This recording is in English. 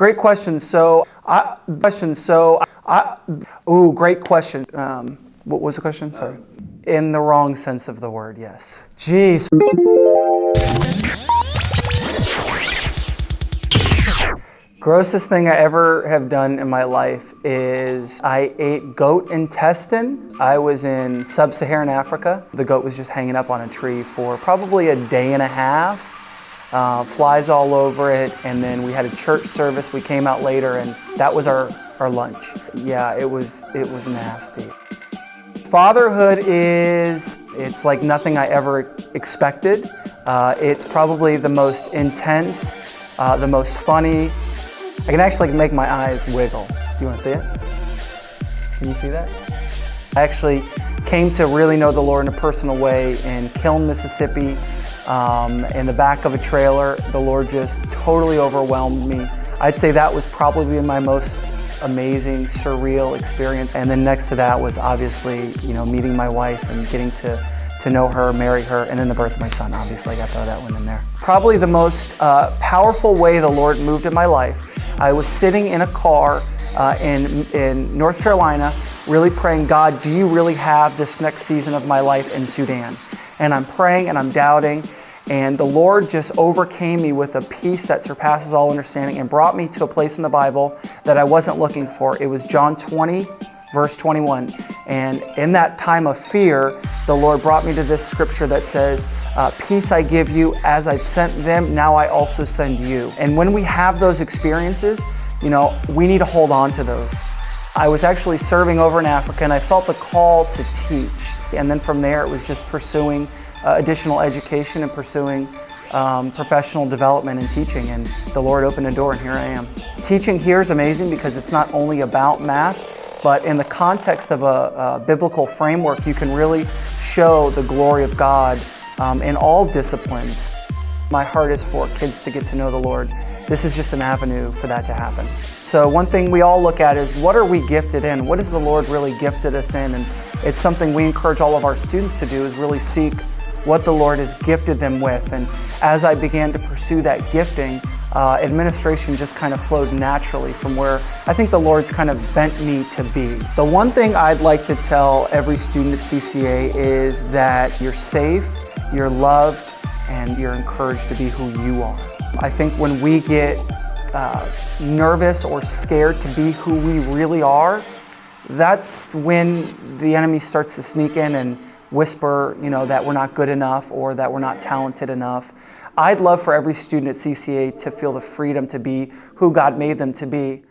Great question. Great question. What was the question? Sorry. In the wrong sense of the word, yes. Jeez. Grossest thing I ever have done in my life is I ate goat intestine. I was in sub-Saharan Africa. The goat was just hanging up on a tree for probably a day and a half. Flies all over it, and then we had a church service. We came out later, and that was our lunch. Yeah, it was nasty. Fatherhood it's like nothing I ever expected. It's probably the most intense, the most funny. I can actually make my eyes wiggle. Do you want to see it? Can you see that? I actually came to really know the Lord in a personal way in Kiln, Mississippi. In the back of a trailer, the Lord just totally overwhelmed me. I'd say that was probably my most amazing, surreal experience. And then next to that was obviously, meeting my wife and getting to know her, marry her, and then the birth of my son. Obviously, I got to throw that one in there. Probably the most powerful way the Lord moved in my life. I was sitting in a car in North Carolina, really praying, God, do you really have this next season of my life in Sudan? And I'm praying and I'm doubting, and the Lord just overcame me with a peace that surpasses all understanding and brought me to a place in the Bible that I wasn't looking for. It was John 20, verse 21. And in that time of fear, the Lord brought me to this scripture that says, peace I give you as I've sent them, now I also send you. And when we have those experiences, we need to hold on to those. I was actually serving over in Africa, and I felt the call to teach. And then from there, it was just pursuing additional education and pursuing professional development and teaching. And the Lord opened a door, and here I am. Teaching here is amazing because it's not only about math, but in the context of a biblical framework, you can really show the glory of God in all disciplines. My heart is for kids to get to know the Lord. This is just an avenue for that to happen. So one thing we all look at is, what are we gifted in? What has the Lord really gifted us in? And it's something we encourage all of our students to do, is really seek what the Lord has gifted them with. And as I began to pursue that gifting, administration just kind of flowed naturally from where I think the Lord's kind of bent me to be. The one thing I'd like to tell every student at CCA is that you're safe, you're loved, and you're encouraged to be who you are. I think when we get nervous or scared to be who we really are, that's when the enemy starts to sneak in and whisper, that we're not good enough or that we're not talented enough. I'd love for every student at CCA to feel the freedom to be who God made them to be.